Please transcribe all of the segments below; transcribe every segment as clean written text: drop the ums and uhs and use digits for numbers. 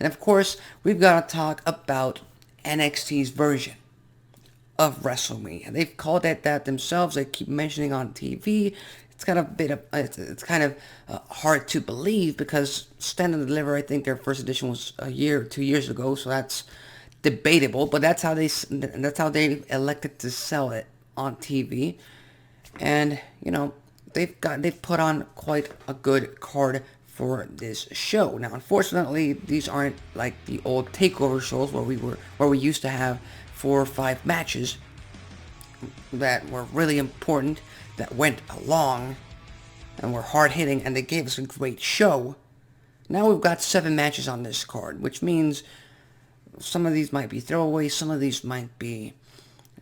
And of course, we've got to talk about NXT's version of WrestleMania. They've called it that themselves. They keep mentioning on TV. It's kind of it's kind of hard to believe because Stand and Deliver, I think their first edition was a year or 2 years ago, so that's debatable. But that's how they elected to sell it on TV, and they've put on quite a good card for this show. Now, unfortunately, these aren't like the old takeover shows where we used to have 4 or 5 matches that were really important, that went along, and were hard hitting, and they gave us a great show. Now we've got 7 matches on this card, which means some of these might be throwaways, some of these might be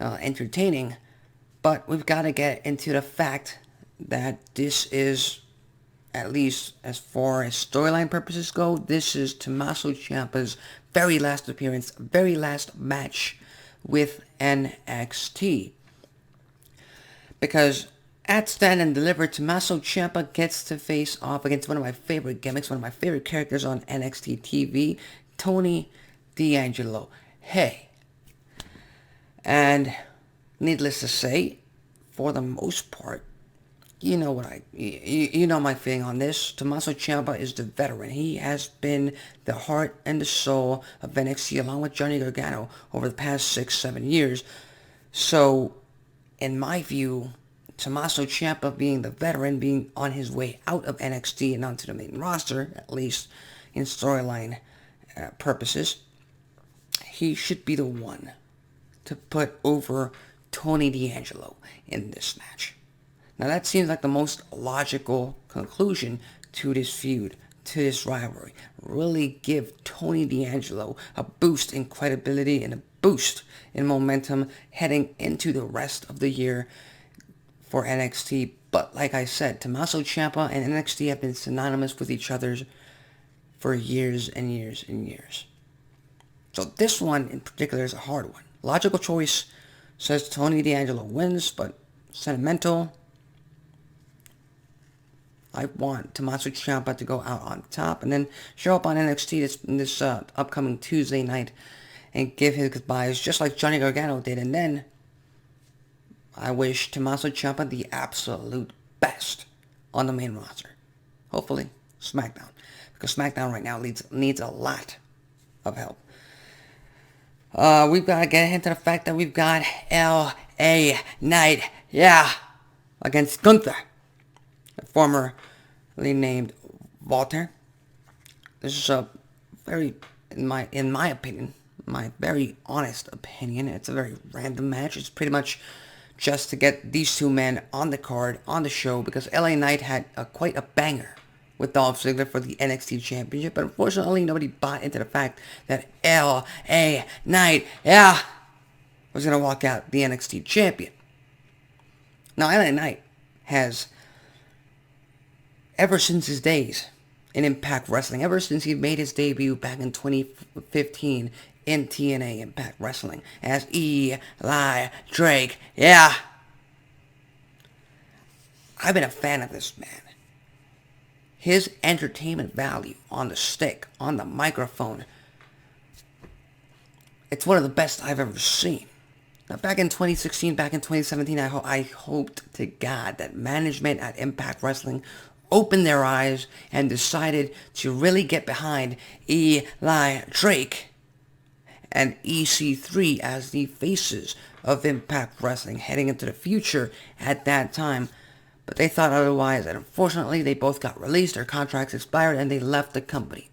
entertaining, but we've got to get into the fact that this is, at least as far as storyline purposes go, this is Tommaso Ciampa's very last appearance, very last match with NXT. Because at Stand and Deliver, Tommaso Ciampa gets to face off against one of my favorite gimmicks, one of my favorite characters on NXT TV, Tony D'Angelo. Hey. And needless to say, for the most part, you know my feeling on this. Tommaso Ciampa is the veteran. He has been the heart and the soul of NXT along with Johnny Gargano over the past 6-7 years. So, in my view, Tommaso Ciampa being the veteran, being on his way out of NXT and onto the main roster, at least in storyline purposes, he should be the one to put over Tony D'Angelo in this match. Now that seems like the most logical conclusion to this feud, to this rivalry. Really give Tony D'Angelo a boost in credibility and a boost in momentum heading into the rest of the year for NXT. But like I said, Tommaso Ciampa and NXT have been synonymous with each other for years and years and years. So this one in particular is a hard one. Logical choice says Tony D'Angelo wins, but sentimental, I want Tommaso Ciampa to go out on top and then show up on NXT this upcoming Tuesday night and give his goodbyes just like Johnny Gargano did. And then I wish Tommaso Ciampa the absolute best on the main roster. Hopefully SmackDown, because SmackDown right now needs a lot of help. We've got to get into the fact that we've got L.A. Knight, against Gunther, formerly named Walter. This is a very, in my opinion, my very honest opinion, it's a very random match. It's pretty much just to get these two men on the card, on the show, because LA Knight had quite a banger with Dolph Ziggler for the NXT Championship, but unfortunately nobody bought into the fact that LA Knight, was going to walk out the NXT Champion. Now LA Knight has, ever since his days in Impact Wrestling, ever since he made his debut back in 2015 in TNA Impact Wrestling as Eli Drake, I've been a fan of this man. His entertainment value on the stick, on the microphone, it's one of the best I've ever seen. Now, back in 2016, back in 2017, I hoped to God that management at Impact Wrestling opened their eyes and decided to really get behind Eli Drake and EC3 as the faces of Impact Wrestling heading into the future at that time. But they thought otherwise, and unfortunately they both got released, their contracts expired, and they left the company.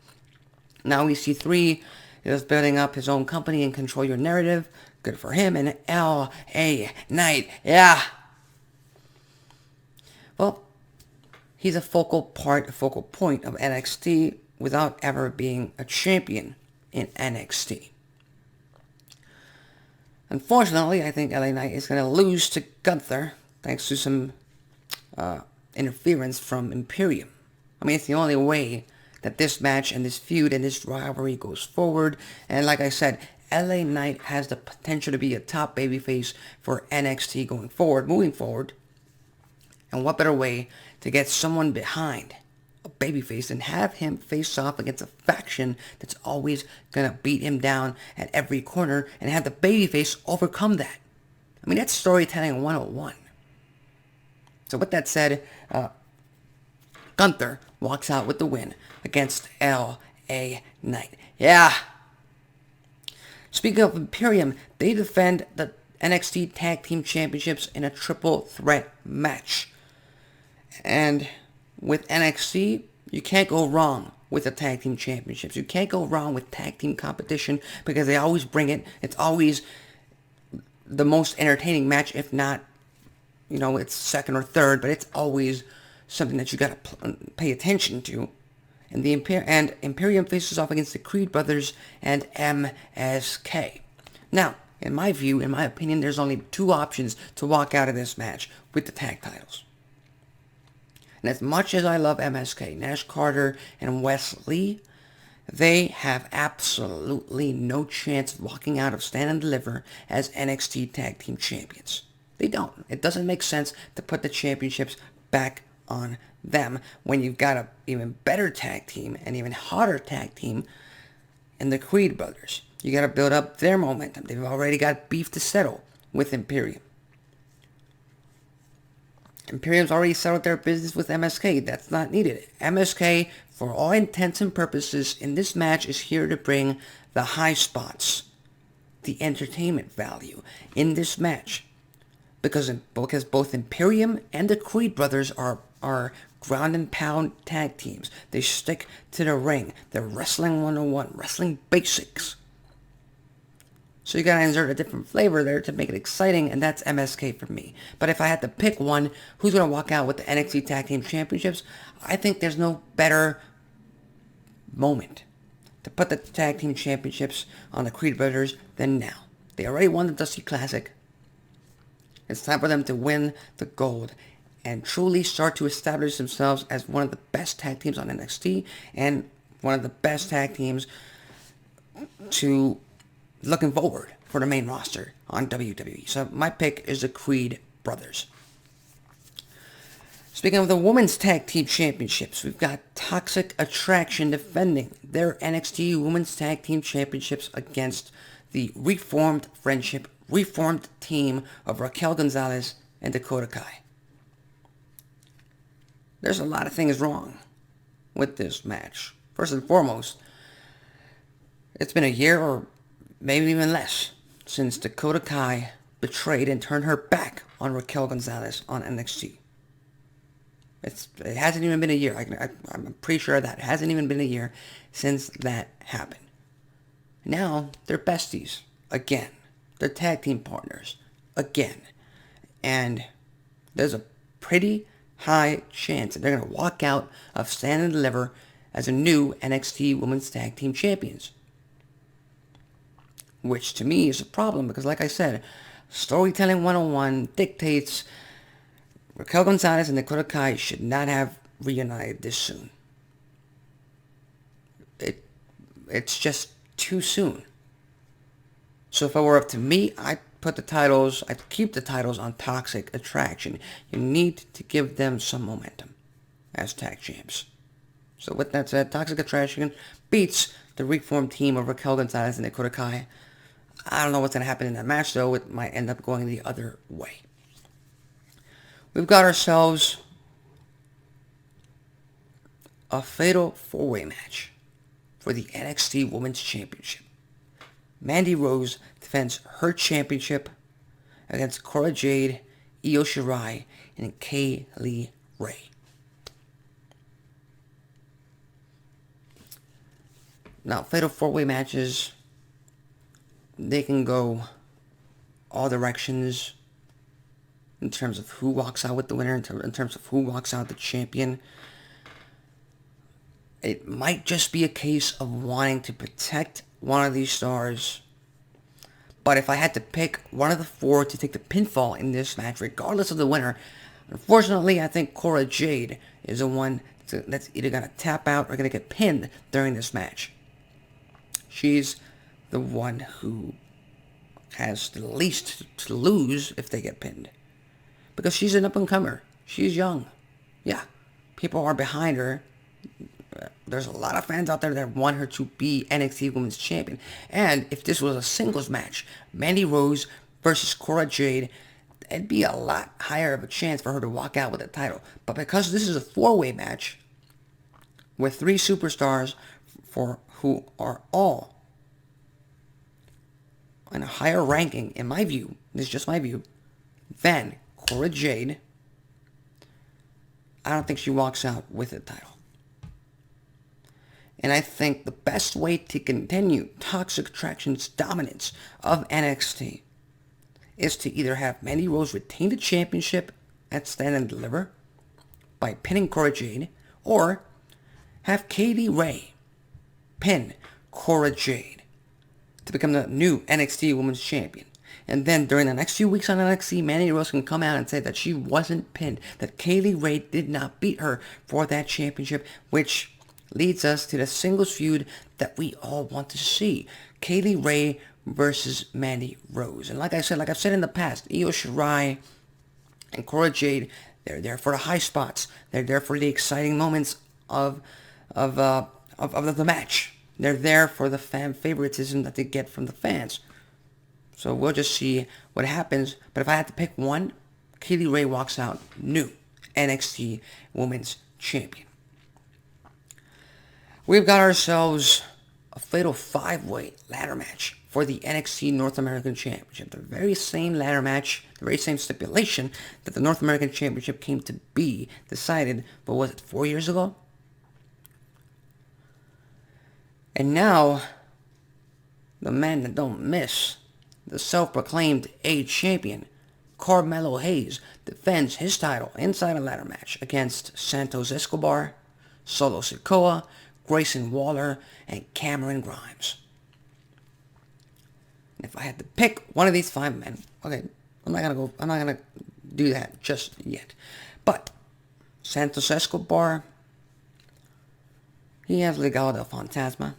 Now EC3 is building up his own company and Control Your Narrative. Good for him. And L.A. Knight, well, he's a focal point of NXT without ever being a champion in NXT. Unfortunately, I think LA Knight is going to lose to Gunther thanks to some interference from Imperium. I mean, it's the only way that this match and this feud and this rivalry goes forward. And like I said, LA Knight has the potential to be a top babyface for NXT moving forward. And what better way to get someone behind a babyface and have him face off against a faction that's always going to beat him down at every corner and have the babyface overcome that. I mean, that's storytelling 101. So with that said, Gunther walks out with the win against L.A. Knight. Yeah. Speaking of Imperium, they defend the NXT Tag Team Championships in a triple threat match. And with NXT, you can't go wrong with the Tag Team Championships. You can't go wrong with tag team competition because they always bring it. It's always the most entertaining match, if not, it's second or third, but it's always something that you got to pay attention to. And Imperium faces off against the Creed Brothers and MSK. Now, in my view, in my opinion, there's only two options to walk out of this match with the tag titles. And as much as I love MSK, Nash, Carter, and Wesley, they have absolutely no chance of walking out of Stand and Deliver as NXT Tag Team Champions. They don't. It doesn't make sense to put the championships back on them when you've got an even better tag team, an even hotter tag team in the Creed Brothers. You got to build up their momentum. They've already got beef to settle with Imperium. Imperium's already settled their business with MSK. That's not needed. MSK, for all intents and purposes, in this match is here to bring the high spots, the entertainment value in this match. Because both Imperium and the Creed Brothers are ground and pound tag teams. They stick to the ring. They're wrestling 101, wrestling basics. So you gotta insert a different flavor there to make it exciting, and that's MSK for me. But if I had to pick one, who's gonna walk out with the NXT Tag Team Championships? I think there's no better moment to put the Tag Team Championships on the Creed Brothers than now. They already won the Dusty Classic. It's time for them to win the gold and truly start to establish themselves as one of the best tag teams on NXT and one of the best tag teams to looking forward for the main roster on WWE. So my pick is the Creed Brothers. Speaking of the Women's Tag Team Championships, we've got Toxic Attraction defending their NXT Women's Tag Team Championships against the reformed team of Raquel Gonzalez and Dakota Kai. There's a lot of things wrong with this match. First and foremost, it's been a year or maybe even less since Dakota Kai betrayed and turned her back on Raquel Gonzalez on NXT. It hasn't even been a year. I'm pretty sure that it hasn't even been a year since that happened. Now, they're besties again. They're tag team partners again. And there's a pretty high chance that they're going to walk out of Stand and Deliver as a new NXT Women's Tag Team Champions. Which to me is a problem because, like I said, Storytelling 101 dictates Raquel Gonzalez and Dakota Kai should not have reunited this soon. It's just too soon. So if it were up to me, I'd keep the titles on Toxic Attraction. You need to give them some momentum as tag champs. So with that said, Toxic Attraction beats the reformed team of Raquel Gonzalez and Dakota Kai. I don't know what's going to happen in that match, though. It might end up going the other way. We've got ourselves a fatal four-way match for the NXT Women's Championship. Mandy Rose defends her championship against Cora, Jade, Io Shirai, and Kaylee Ray. Now, fatal four-way matches, they can go all directions in terms of who walks out with the winner, in terms of who walks out the champion. It might just be a case of wanting to protect one of these stars. But if I had to pick one of the four to take the pinfall in this match, regardless of the winner, unfortunately, I think Cora Jade is the one that's either going to tap out or going to get pinned during this match. She's the one who has the least to lose if they get pinned. Because she's an up-and-comer. She's young. Yeah, people are behind her. There's a lot of fans out there that want her to be NXT Women's Champion. And if this was a singles match, Mandy Rose versus Cora Jade, it'd be a lot higher of a chance for her to walk out with the title. But because this is a four-way match with three superstars for who are all in a higher ranking, in my view, this is just my view, than Cora Jade, I don't think she walks out with the title. And I think the best way to continue Toxic Attraction's dominance of NXT is to either have Mandy Rose retain the championship at Stand and Deliver by pinning Cora Jade, or have Kaylee Ray pin Cora Jade to become the new NXT Women's Champion. And then during the next few weeks on NXT, Mandy Rose can come out and say that she wasn't pinned, that Kaylee Ray did not beat her for that championship, which leads us to the singles feud that we all want to see. Kaylee Ray versus Mandy Rose. And like I've said in the past, Io Shirai and Cora Jade, they're there for the high spots. They're there for the exciting moments of the match. They're there for the fan favoritism that they get from the fans. So we'll just see what happens. But if I had to pick one, Kaylee Ray walks out new NXT Women's Champion. We've got ourselves a fatal 5-way ladder match for the NXT North American Championship. The very same ladder match, the very same stipulation that the North American Championship came to be decided, but was it 4 years ago? And now, the man that don't miss, the self-proclaimed A champion, Carmelo Hayes, defends his title inside a ladder match against Santos Escobar, Solo Sikoa, Grayson Waller, and Cameron Grimes. And if I had to pick one of these 5 men, okay, I'm not gonna do that just yet. But Santos Escobar, he has Legado del Fantasma.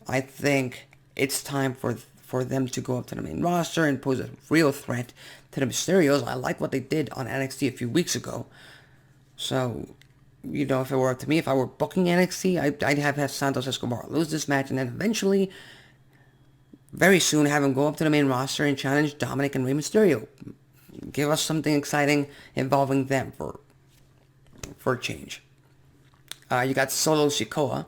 I think it's time for them to go up to the main roster and pose a real threat to the Mysterios. I like what they did on NXT a few weeks ago. So, you know, if it were up to me, if I were booking NXT, I'd have Santos Escobar lose this match and then eventually, very soon, have him go up to the main roster and challenge Dominic and Rey Mysterio. Give us something exciting involving them for a change. You got Solo Sikoa,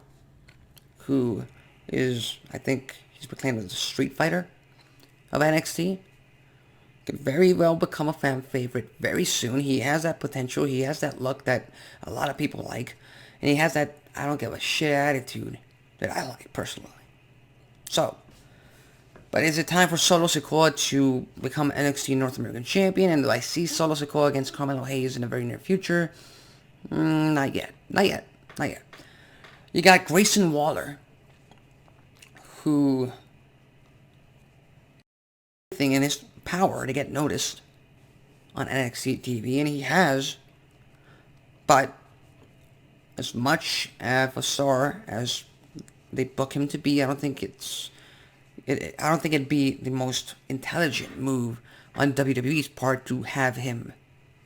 who is, I think, he's proclaimed as a street fighter of NXT. Could very well become a fan favorite very soon. He has that potential. He has that look that a lot of people like. And he has that I don't give a shit attitude that I like personally. So, but is it time for Solo Sikoa to become NXT North American Champion? And do I see Solo Sikoa against Carmelo Hayes in the very near future? Not yet. You got Grayson Waller, who thing in his power to get noticed on NXT TV, and he has. But as much of a star as they book him to be, I don't think it'd be the most intelligent move on WWE's part to have him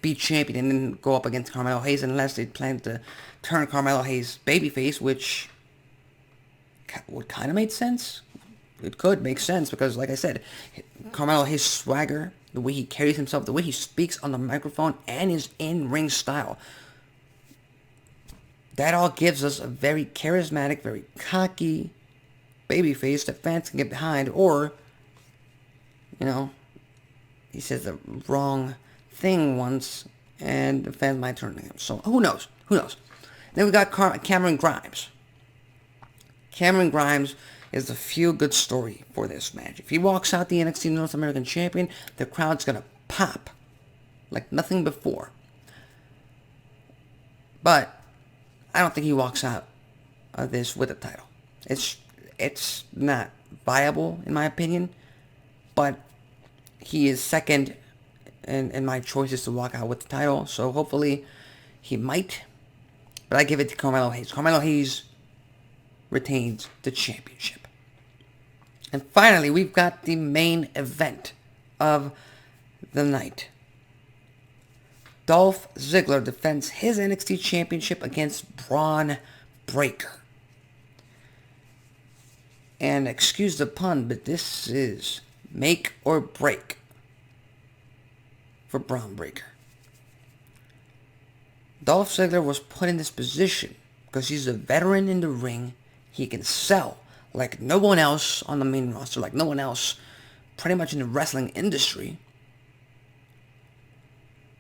be champion and then go up against Carmelo Hayes, unless they plan to turn Carmelo Hayes babyface, which would kind of make sense. It could make sense because, like I said, Carmelo Hayes' swagger, the way he carries himself, the way he speaks on the microphone, and his in-ring style, that all gives us a very charismatic, very cocky babyface that fans can get behind. Or, you know, he says the wrong thing once and the fans might turn to him. So who knows? Then we got Cameron Grimes. Cameron Grimes is the feel-good story for this match. If he walks out the NXT North American Champion, the crowd's going to pop like nothing before. But I don't think he walks out of this with a title. It's not viable, in my opinion. But he is second in my choices to walk out with the title. So hopefully he might. But I give it to Carmelo Hayes. Carmelo Hayes retains the championship. And finally, we've got the main event of the night. Dolph Ziggler defends his NXT championship against Braun Breaker. And excuse the pun, but this is make or break for Braun Breaker. Dolph Ziggler was put in this position because he's a veteran in the ring. He can sell like no one else on the main roster, like no one else pretty much in the wrestling industry.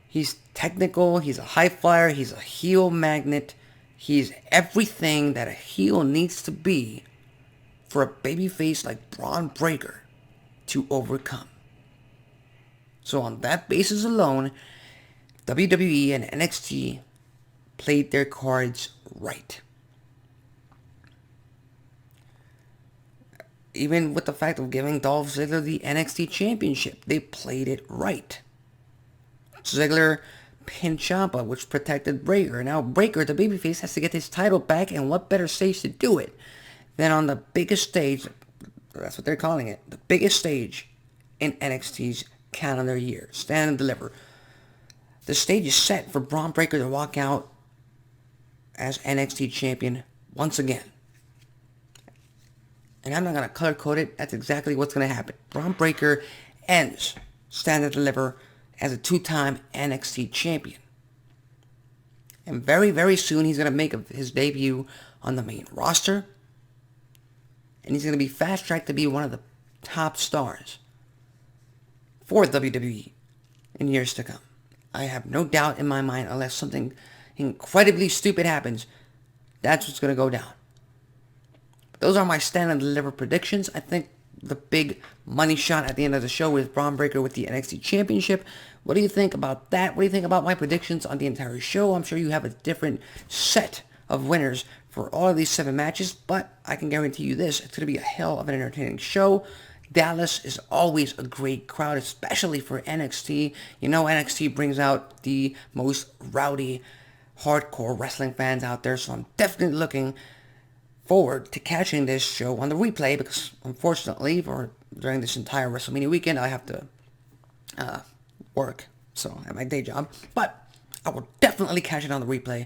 He's technical, he's a high flyer, he's a heel magnet. He's everything that a heel needs to be for a babyface like Braun Breaker to overcome. So on that basis alone, WWE and NXT played their cards right. Even with the fact of giving Dolph Ziggler the NXT Championship, they played it right. Ziggler pinned Ciampa, which protected Breaker. Now Breaker, the babyface, has to get his title back, and what better stage to do it than on the biggest stage, that's what they're calling it, the biggest stage in NXT's calendar year, Stand and Deliver. The stage is set for Braun Breaker to walk out as NXT champion once again. And I'm not going to color code it. That's exactly what's going to happen. Braun Breaker ends Stand and Deliver as a two-time NXT champion. And very, very soon he's going to make his debut on the main roster. And he's going to be fast-tracked to be one of the top stars for WWE in years to come. I have no doubt in my mind, unless something incredibly stupid happens, that's what's going to go down. But those are my Stand and Deliver predictions. I think the big money shot at the end of the show is Braun Breaker with the NXT Championship. What do you think about that? What do you think about my predictions on the entire show? I'm sure you have a different set of winners for all of these 7 matches, but I can guarantee you this, it's going to be a hell of an entertaining show. Dallas is always a great crowd, especially for NXT. You know, NXT brings out the most rowdy, hardcore wrestling fans out there, so I'm definitely looking forward to catching this show on the replay, because unfortunately, during this entire WrestleMania weekend, I have to work, so at my day job, but I will definitely catch it on the replay.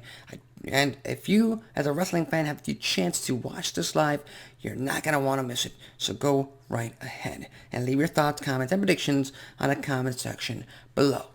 And if you, as a wrestling fan, have the chance to watch this live, you're not going to want to miss it. So go right ahead and leave your thoughts, comments, and predictions on the comment section below.